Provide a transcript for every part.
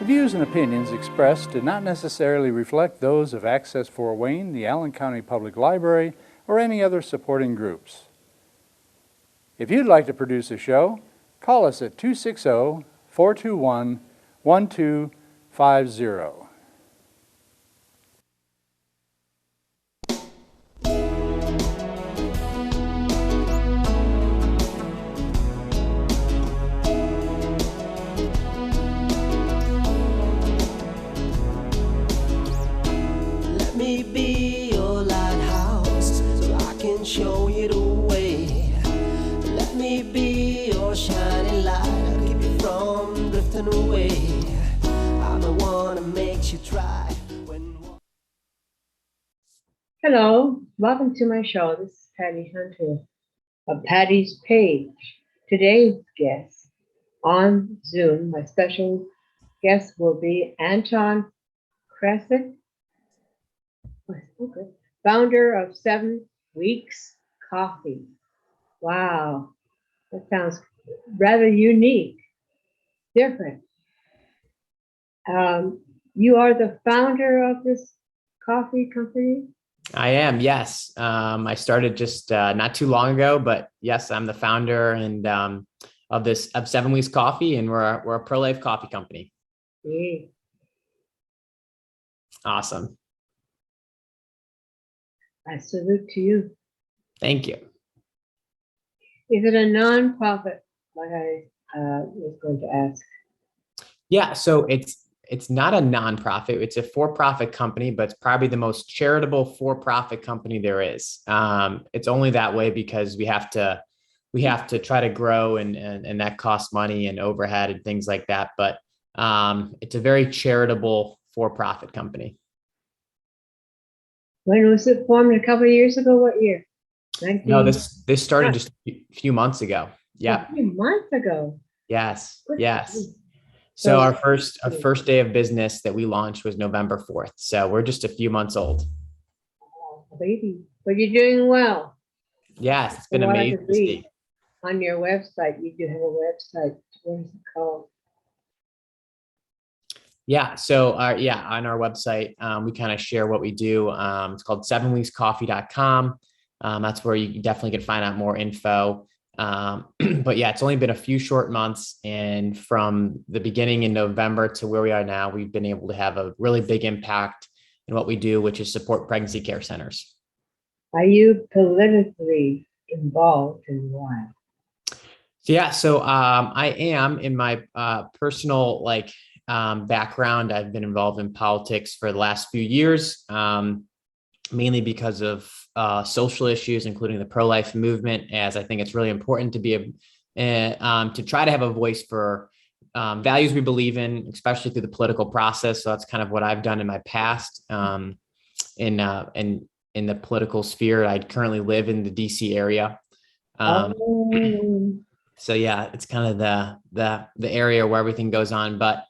views and opinions expressed do not necessarily reflect those of Access Fort Wayne, the Allen County Public Library, or any other supporting groups. If you'd like to produce a show, call us at 260-421-1250. Let me be your lighthouse so I can show you the way. Let me be your shining light, I'll keep you from drifting away. I'm the one that makes you try when... Hello, welcome to my show. This is Patty Hunter of Patty's Page. Today's guest on Zoom, my special guest will be Anton Kresick, founder of 7 Weeks Coffee. Wow, that sounds rather unique, different. You are the founder of this coffee company? I am, yes. I started just not too long ago, but yes, I'm the founder and of 7 Weeks Coffee, and we're a pro-life coffee company. Yeah. Awesome. I salute to you. Thank you. Is it a nonprofit, like I was going to ask? Yeah, so it's not a nonprofit. It's a for-profit company, but it's probably the most charitable for-profit company there is. It's only that way because we have to try to grow and that costs money and overhead and things like that. But it's a very charitable for-profit company. When was it formed? A couple of years ago? What year? 19... No, this started just a few months ago. Yeah. A few months ago. Yes. Yes. So our first day of business that we launched was November 4th. So we're just a few months old. Oh, baby, but you're doing well. Yes, it's been amazing to see. On your website, you do have a website. What is it called? Yeah. So on our website, we kind of share what we do. It's called 7weekscoffee.com. That's where you definitely can find out more info. But yeah, it's only been a few short months, and from the beginning in November to where we are now, we've been able to have a really big impact in what we do, which is support pregnancy care centers. Are you politically involved and why? Yeah, so I am in my personal background. I've been involved in politics for the last few years, mainly because of social issues, including the pro-life movement, as I think it's really important to be to try to have a voice for values we believe in, especially through the political process. So that's kind of what I've done in my past in the political sphere. I currently live in the DC area. So yeah, it's kind of the area where everything goes on, but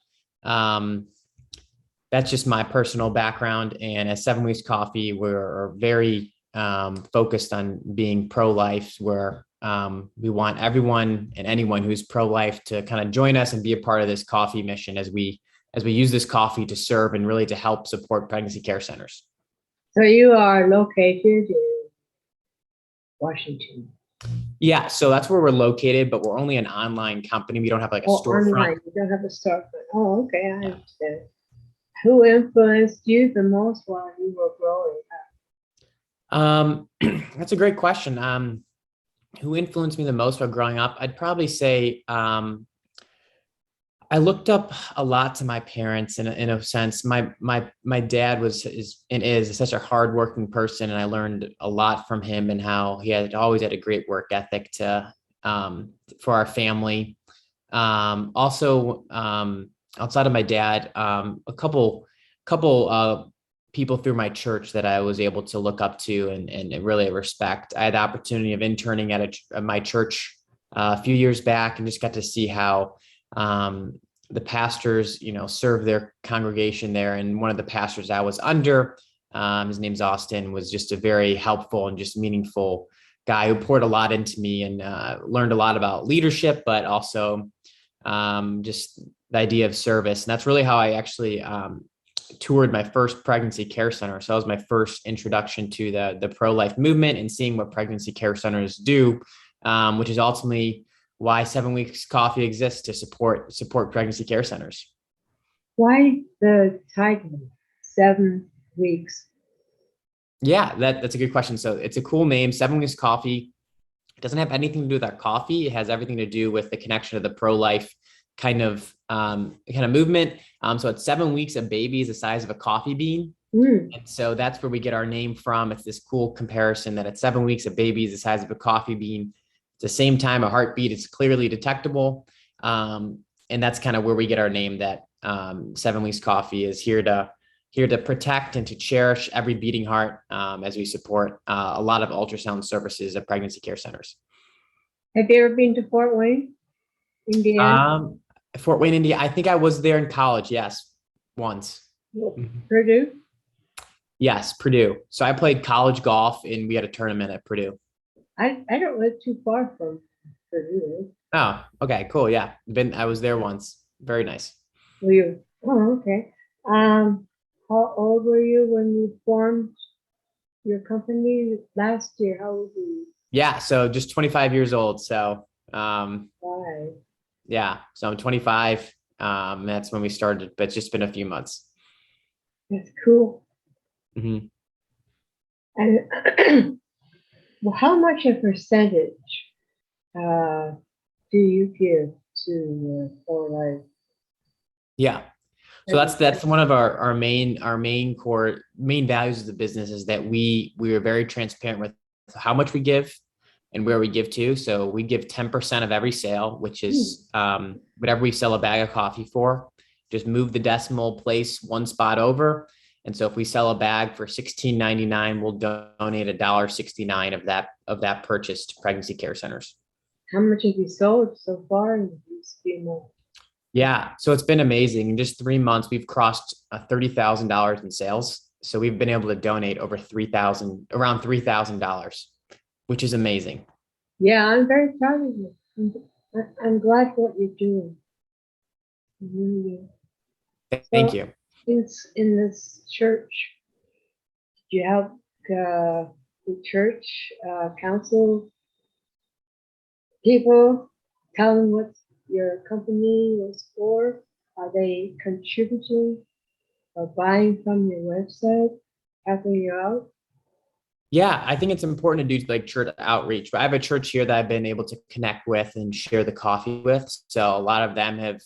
that's just my personal background. And at 7 Weeks Coffee, we're very focused on being pro-life, where we want everyone and anyone who's pro-life to kind of join us and be a part of this coffee mission as we use this coffee to serve and really to help support pregnancy care centers. So you are located in Washington. Yeah, so that's where we're located, but we're only an online company. We don't have like a storefront. Online. You don't have a storefront. Oh, okay, I understand. Who influenced you the most while you were growing up? That's a great question. Who influenced me the most while growing up? I'd probably say I looked up a lot to my parents in a sense. My dad is such a hardworking person, and I learned a lot from him and how he had always had a great work ethic for our family. Also, outside of my dad, a couple people through my church that I was able to look up to and really respect. I had the opportunity of interning at my church a few years back, and just got to see how the pastors, serve their congregation there. And one of the pastors I was under, his name's Austin, was just a very helpful and just meaningful guy who poured a lot into me and learned a lot about leadership, but also just the idea of service. And that's really how I actually toured my first pregnancy care center. So that was my first introduction to the pro-life movement and seeing what pregnancy care centers do, which is ultimately why 7 Weeks Coffee exists, to support pregnancy care centers. Why the title, 7 Weeks? Yeah, that's a good question. So it's a cool name, 7 Weeks Coffee. It doesn't have anything to do with our coffee. It has everything to do with the connection of the pro-life kind of movement. So it's 7 weeks of babies the size of a coffee bean. And so that's where we get our name from. It's this cool comparison that at 7 weeks of babies the size of a coffee bean, at the same time a heartbeat is clearly detectable. And that's kind of where we get our name, that 7 Weeks Coffee is here to protect and to cherish every beating heart, as we support a lot of ultrasound services at pregnancy care centers. Have you ever been to Fort Wayne, Indiana? Fort Wayne, India. I think I was there in college. Yes, once. Purdue? Yes, Purdue. So I played college golf and we had a tournament at Purdue. I don't live too far from Purdue. Oh, okay, cool. Yeah, I was there once. Very nice. Were you? Oh, okay. How old were you when you formed your company last year? How old were you? Yeah, so just 25 years old. So Why? yeah, so I'm 25. That's when we started, but it's just been a few months. That's cool. Mm-hmm. And well, how much a percentage do you give to pro-life? Yeah. So that's one of our main values of the business, is that we are very transparent with how much we give and where we give to. So we give 10% of every sale, which is whatever we sell a bag of coffee for. Just move the decimal place one spot over. And so if we sell a bag for $16.99, we'll donate $1.69 of that purchase to pregnancy care centers. How much have you sold so far in these few months? Yeah, so it's been amazing. In just 3 months, we've crossed $30,000 in sales. So we've been able to donate over around $3,000, which is amazing. Yeah, I'm very proud of you. I'm glad for what you're doing. Really. Thank you. In this church, do you help the church council people, tell them what your company was for? Are they contributing or buying from your website, helping you out? Yeah, I think it's important to do like church outreach. I have a church here that I've been able to connect with and share the coffee with. So a lot of them have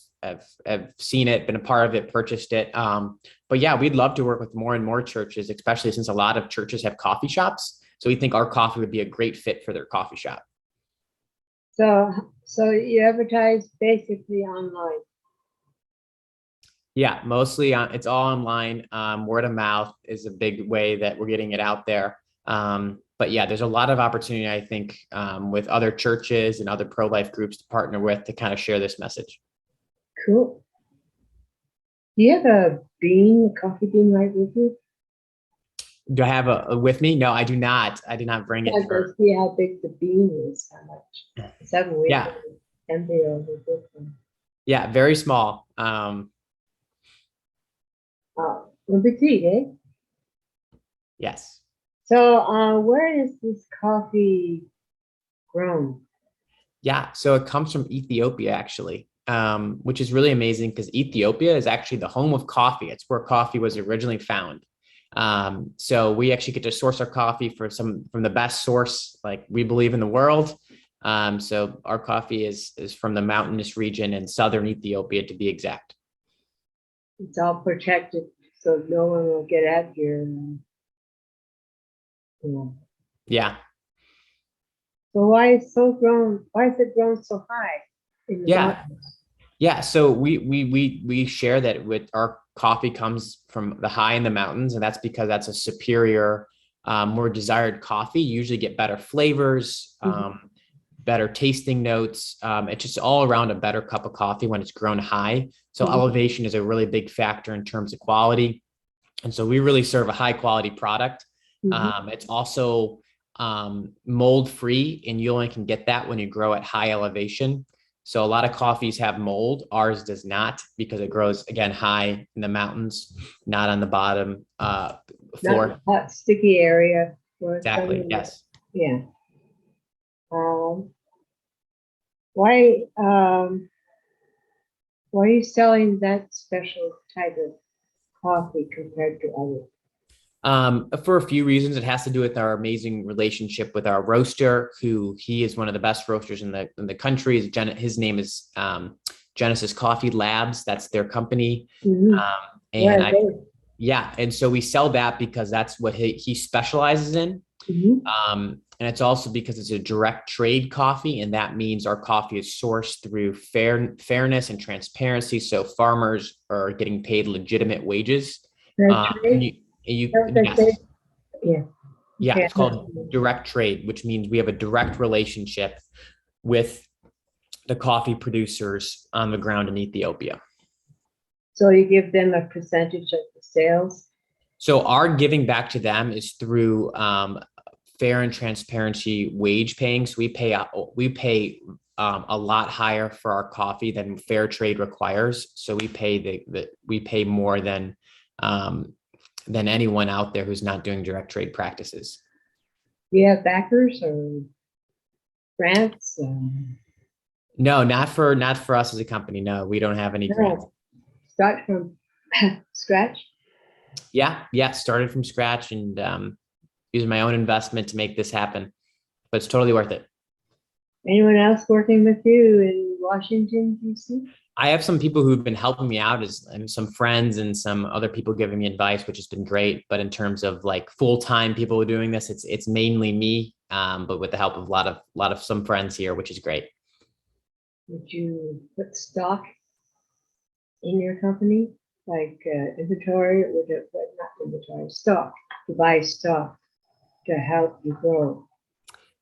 seen it, been a part of it, purchased it. But yeah, we'd love to work with more and more churches, especially since a lot of churches have coffee shops. So we think our coffee would be a great fit for their coffee shop. So you advertise basically online. Yeah, mostly it's all online. Word of mouth is a big way that we're getting it out there. But yeah, there's a lot of opportunity, I think, with other churches and other pro-life groups to partner with to kind of share this message. Cool. Do you have a coffee bean right with you? Do I have a with me? No, I do not. I did not bring it. To see how big the bean is, how much. 7 weeks. Yeah. Embryo is different. Yeah, very small. Petite, eh? Yes. So where is this coffee grown? Yeah, so it comes from Ethiopia, actually, which is really amazing because Ethiopia is actually the home of coffee. It's where coffee was originally found. So we actually get to source our coffee from the best source, like we believe, in the world. So our coffee is from the mountainous region in southern Ethiopia, to be exact. It's all protected, so no one will get at here. Yeah. So why is it grown so high in the mountains? Yeah. So we share that with our coffee comes from the high in the mountains, and that's because that's a superior, more desired coffee. You usually get better flavors, better tasting notes. It's just all around a better cup of coffee when it's grown high. So elevation is a really big factor in terms of quality. And so we really serve a high quality product. It's also mold free, and you only can get that when you grow at high elevation. So a lot of coffees have mold. Ours does not because it grows again high in the mountains, not on the bottom floor. Not hot, sticky area. Where it's Exactly. coming. Yes. Yeah. Um, why why are you selling that special type of coffee compared to others? For a few reasons. It has to do with our amazing relationship with our roaster, who he is one of the best roasters in the country. His name is Genesis Coffee Labs. That's their company. Mhm. Where And are they? yeah, and so we sell that because that's what he specializes in. Mhm. And it's also because it's a direct trade coffee, and that means our coffee is sourced through fairness and transparency. So farmers are getting paid legitimate wages. Fair And trade? you, Don't they say? yes, Yeah. yeah, Okay. it's called direct trade, which means we have a direct relationship with the coffee producers on the ground in Ethiopia. So you give them a percentage of the sales? So our giving back to them is through fair and transparency wage paying. So we pay a lot higher for our coffee than fair trade requires. So we pay we pay more than anyone out there who's not doing direct trade practices. Do you have backers or grants? No, not for us as a company. No, we don't have any grants. No. Start from scratch? Yeah, started from scratch and using my own investment to make this happen. But it's totally worth it. Anyone else working with you in Washington, D.C.? I have some people who've been helping me out and some friends and some other people giving me advice, which has been great. But in terms of like full-time people doing this, it's mainly me, but with the help of a lot of some friends here, which is great. Would you put stock in your company, like inventory, not inventory, stock, to buy stock to help you grow?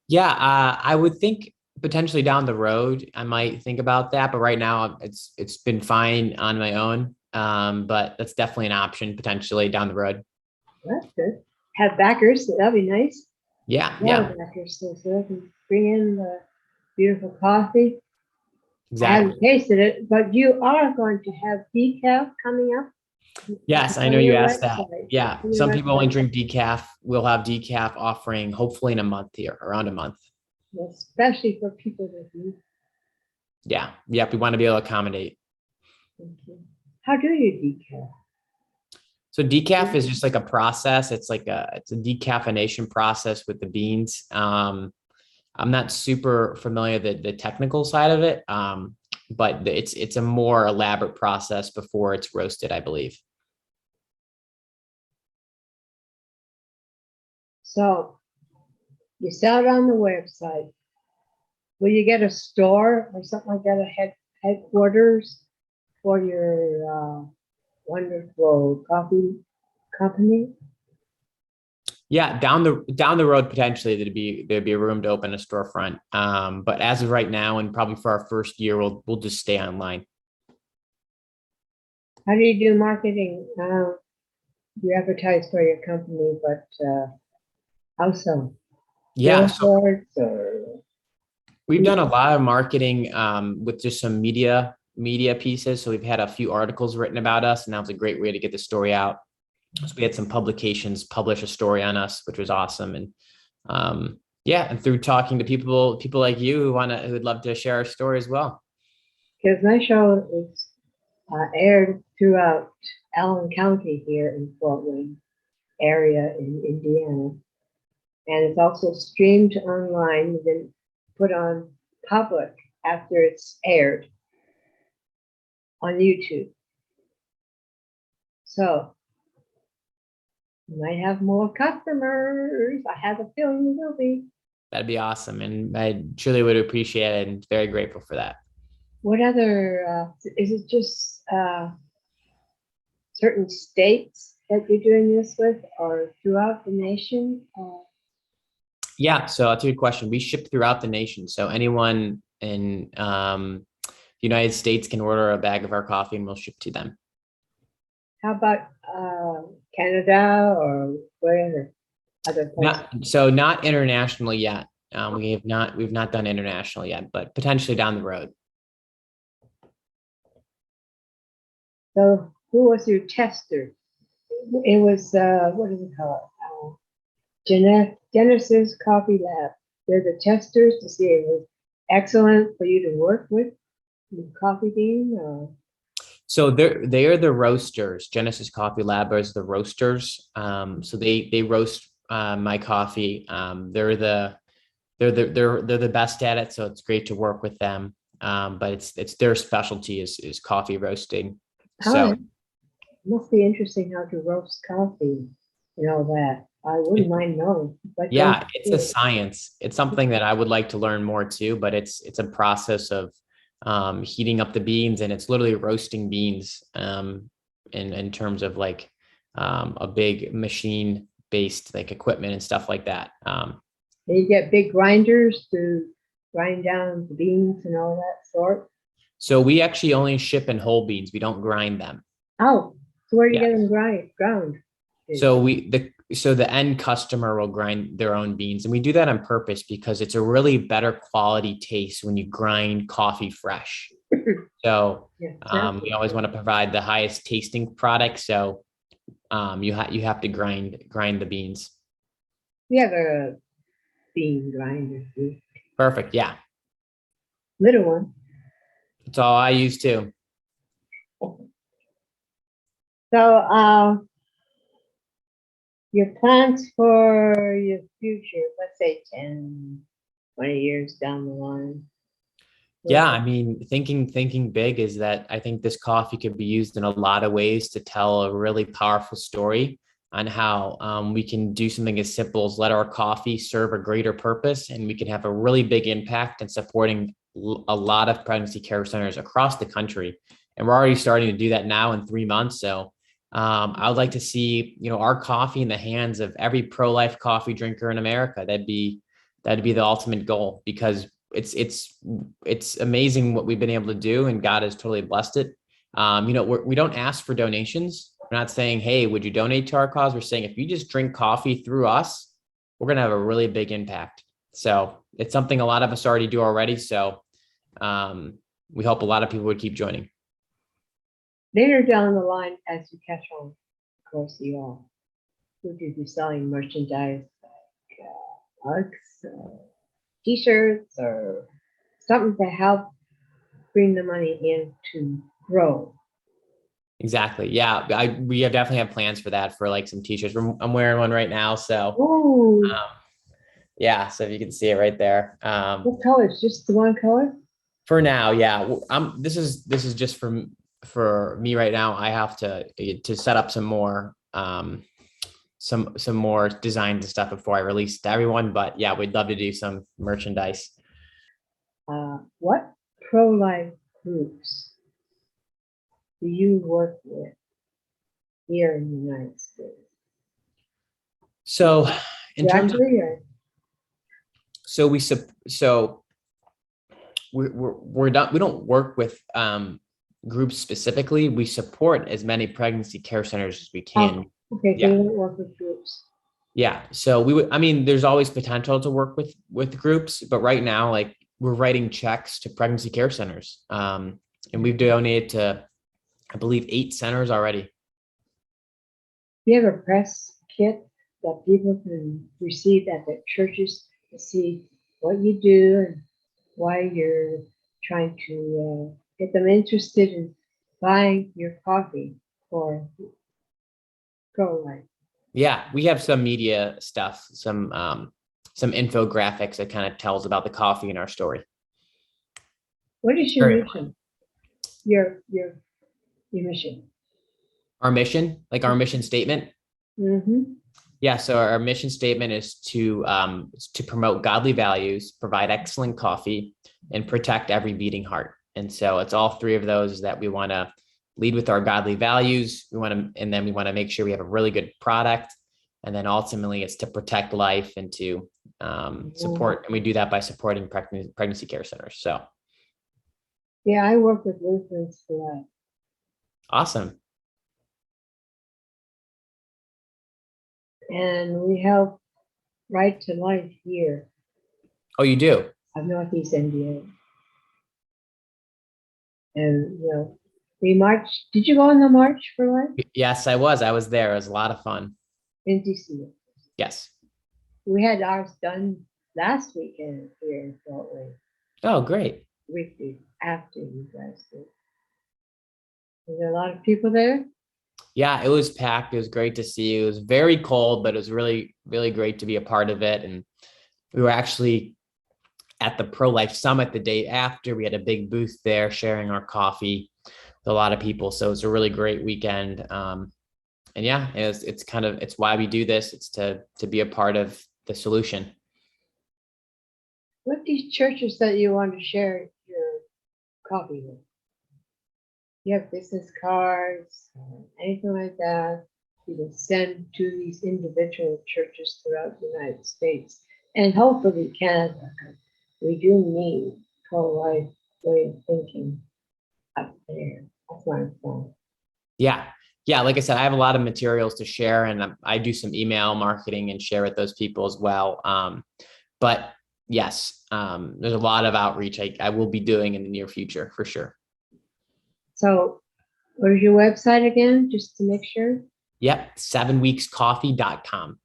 Yeah, I would think potentially down the road, I might think about that. But right now, it's been fine on my own. But that's definitely an option potentially down the road. That's good. Have backers, that'd be nice. Yeah. Backers, so they can bring in the beautiful coffee. I Exactly. haven't tasted it, but you are going to have decaf coming up. Yes, I On know you your asked that. website. Yeah, On your some people only website. drink decaf. We'll have decaf offering hopefully in a month here, around a month. Especially for people that need. Yeah, we want to be able to accommodate. Thank you. How do you decaf? So decaf is just like a process. It's a decaffeination process with the beans. I'm not super familiar the technical side of it, but it's a more elaborate process before it's roasted, I believe. So you sell it on the website. Will you get a store or something like that, a headquarters for your wonderful coffee company? Yeah, down the road potentially there'd be a room to open a storefront. But as of right now, and probably for our first year, we'll just stay online. How do you do marketing? You advertise for your company, but how so? Yeah, so Billboards or we've done a lot of marketing with just some media pieces. So we've had a few articles written about us, and that was a great way to get the story out. So we had some publications publish a story on us, which was awesome. And and through talking to people like you who would love to share our story as well. because my show is aired throughout Allen County here in Fort Wayne area in Indiana. And it's also streamed online, then put on public after it's aired on YouTube. So you might have more customers. I have a feeling you will be. That'd be awesome. And I truly would appreciate it and very grateful for that. What other, is it just certain states that you're doing this with or throughout the nation? Yeah, so that's a good question. We ship throughout the nation. So anyone in the United States can order a bag of our coffee and we'll ship to them. How about Canada or wherever? Other places? Not internationally yet. We've not done international yet, but potentially down the road. So who was your tester? It was, what do we call it? Genesis Coffee Lab. They're the testers to see if it was excellent for you to work with the coffee bean. So they are the roasters. Genesis Coffee Lab is the roasters. So they roast my coffee. They're the best at it, so it's great to work with them. But it's their specialty is coffee roasting. So It must be interesting how to roast coffee and all that. I wouldn't mind knowing. But yeah, it's a science. It's something that I would like to learn more too, but it's a process of heating up the beans, and it's literally roasting beans in terms of like a big machine based like equipment and stuff like that. And you get big grinders to grind down the beans and all that sort. So we actually only ship in whole beans. We don't grind them. Oh, so where do you Yeah. get them ground? So the end customer will grind their own beans, and we do that on purpose because it's a really better quality taste when you grind coffee fresh. So Yeah, we always want to provide the highest tasting product. So you have to grind the beans. we have a bean grinder, too. Perfect. Yeah, Little one. that's all I use too. So your plans for your future, let's say 10, 20 years down the line. Yeah, I mean, thinking big is that I think this coffee could be used in a lot of ways to tell a really powerful story on how we can do something as simple as let our coffee serve a greater purpose, and we can have a really big impact in supporting a lot of pregnancy care centers across the country. And we're already starting to do that now in 3 months. So I would like to see, our coffee in the hands of every pro-life coffee drinker in America. That'd be the ultimate goal, because it's amazing what we've been able to do, and God has totally blessed it. We don't ask for donations. We're not saying, hey, would you donate to our cause? We're saying, if you just drink coffee through us, we're going to have a really big impact. So it's something a lot of us already do already. So we hope a lot of people would keep joining. Later down the line, as you catch on, of course, you all would you be selling merchandise like mugs, t-shirts, or something to help bring the money in to grow. Exactly. Yeah. We definitely have plans for that, for like some t-shirts. I'm wearing one right now. So Oh, yeah. So if you can see it right there. what color? Is just the one color? For now. Yeah. This is just for me right now. I have to set up some more, some more designs and stuff before I release to everyone. But yeah, we'd love to do some merchandise. What pro-life groups do you work with here in the United States? So in terms of, so we don't work with groups specifically. We support as many pregnancy care centers as we can. Okay, so Yeah. you don't work with groups. Yeah. So there's always potential to work with groups, but right now, like, we're writing checks to pregnancy care centers. And we've donated to, I believe, 8 centers already. Do you have a press kit that people can receive at their churches to see what you do and why you're trying to get them interested in buying your coffee for pro-life? Yeah, we have some media stuff, some infographics that kind of tells about the coffee in our story. What is your Sure. mission? Your mission. Our mission, like our mission statement. Mm-hmm. Yeah, so our mission statement is to promote godly values, provide excellent coffee, and protect every beating heart. And so it's all 3 of those that we want to lead with our godly values. And then we want to make sure we have a really good product. And then ultimately it's to protect life and to support. And we do that by supporting pregnancy care centers. So. Yeah, I work with Lutherans for that. Awesome. And we help Right to Life here. Oh, you do? Of Northeast Indiana. And, We marched. Did you go on the March for Life Yes, I was. I was there. It was a lot of fun. in DC? Yes. We had ours done last weekend here in Salt Lake, Oh, great. weekly after you guys did. Was there a lot of people there? Yeah, it was packed. It was great to see you. It was very cold, but it was really, really great to be a part of it. And we were actually at the Pro-Life Summit the day after. We had a big booth there sharing our coffee with a lot of people. So it's a really great weekend. And yeah, it's why we do this. It's to be a part of the solution. What these churches that you want to share your coffee with? You have business cards, anything like that, you can send to these individual churches throughout the United States and hopefully Canada. We do need pro-life way of thinking up there. That's my point. Yeah. Yeah. Like I said, I have a lot of materials to share, and I do some email marketing and share with those people as well. But yes, there's a lot of outreach I will be doing in the near future for sure. So what is your website again, just to make sure? Yep. 7weekscoffee.com.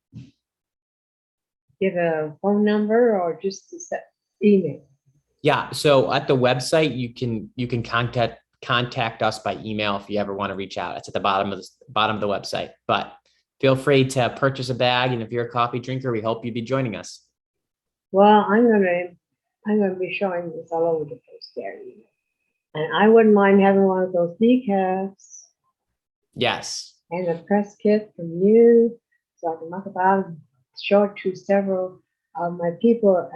Give a phone number or just a email? Yeah. So at the website, you can contact us by email if you ever want to reach out. It's at the bottom of the website. But feel free to purchase a bag, and if you're a coffee drinker, we hope you'd be joining us. Well, I'm gonna be showing this all over the place there. And I wouldn't mind having one of those decaf Yes. and a press kit from you, so I can mark about and show it to several of my people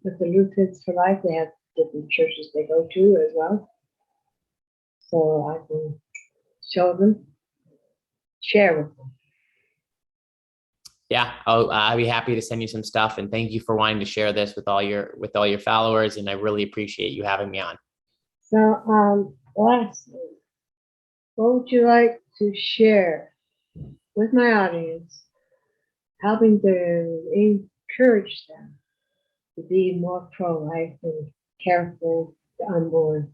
with the Lutherans for Life. They have different churches they go to as well. So I can show them, share with them. Yeah, I'll be happy to send you some stuff, and thank you for wanting to share this with all your followers, and I really appreciate you having me on. So, lastly, what would you like to share with my audience, helping to encourage them to be more pro-life and careful to unborn?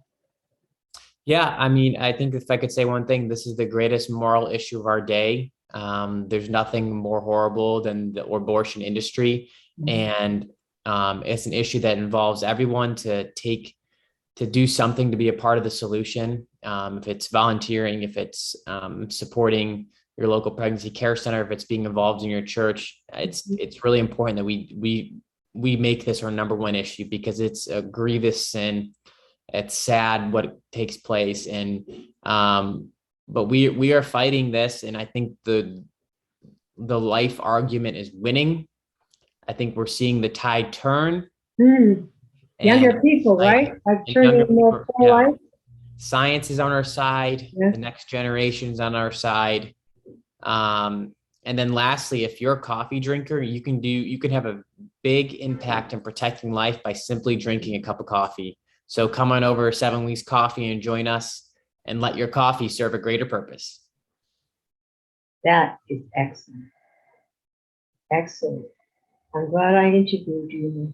Yeah, I mean, I think if I could say one thing, this is the greatest moral issue of our day. There's nothing more horrible than the abortion industry, and it's an issue that involves everyone to do something to be a part of the solution. If it's volunteering, if it's supporting your local pregnancy care center, if it's being involved in your church, it's really important that we make this our number one issue, because it's a grievous sin. It's sad what takes place, and but we are fighting this, and I think the life argument is winning. I think we're seeing the tide turn. Younger people, right? I'm turning more pro-life. Science is on our side. Yeah. The next generation is on our side. And then lastly, if you're a coffee drinker, you can have a big impact in protecting life by simply drinking a cup of coffee. So come on over 7 Weeks Coffee and join us, and let your coffee serve a greater purpose. That is excellent. Excellent. I'm glad I interviewed you.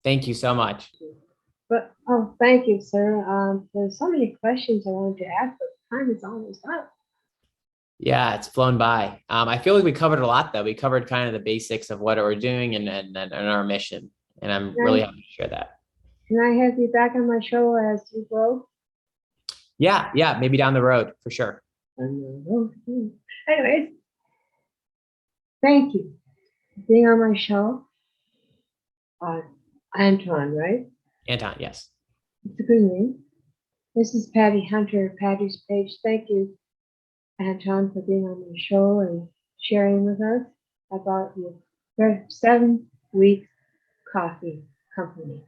Thank you so much. But thank you, sir. There's so many questions I wanted to ask, but time is almost up. Yeah, it's flown by. I feel like we covered a lot, though. We covered kind of the basics of what we're doing and our mission, and I'm really happy to share that. Can I have you back on my show as you grow? Yeah, maybe down the road for sure. Anyways, thank you for being on my show. Anton, right? Anton, yes. It's a good name. This is Patty Hunter, Patty's Page. Thank you, Anton, for being on the show and sharing with us about your 7 Weeks Coffee Company.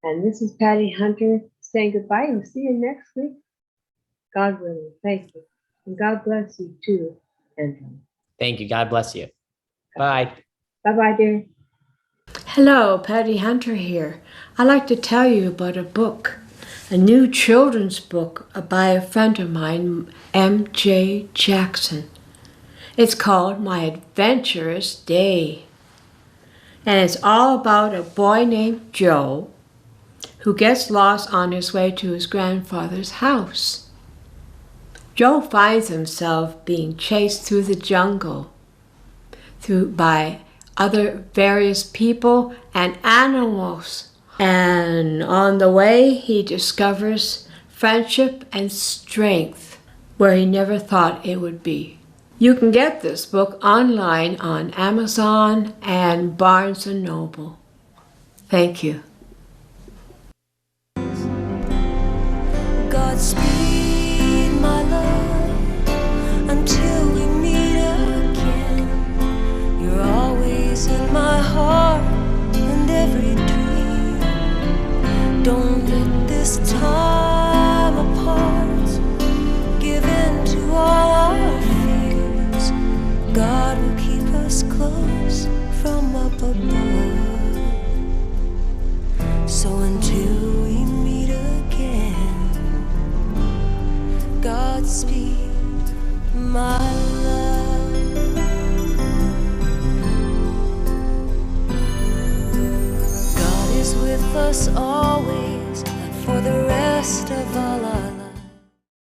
And this is Patty Hunter saying goodbye. We'll see you next week, God willing. Thank you. And God bless you too, Anton. Thank you. God bless you. Bye. Bye-bye, dear. Hello, Patty Hunter here. I'd like to tell you about a book, a new children's book by a friend of mine, M.J. Jackson. It's called My Adventurous Day. And it's all about a boy named Joe who gets lost on his way to his grandfather's house. Joe finds himself being chased through the jungle by other various people and animals. And on the way, he discovers friendship and strength where he never thought it would be. You can get this book online on Amazon and Barnes & Noble. Thank you. Godspeed, my love, until we meet again. You're always in my heart and every dream. Don't let this time apart give in to all our fears. God will keep us close from up above. So until we meet again, Godspeed, my love. God is with us always, and for the rest of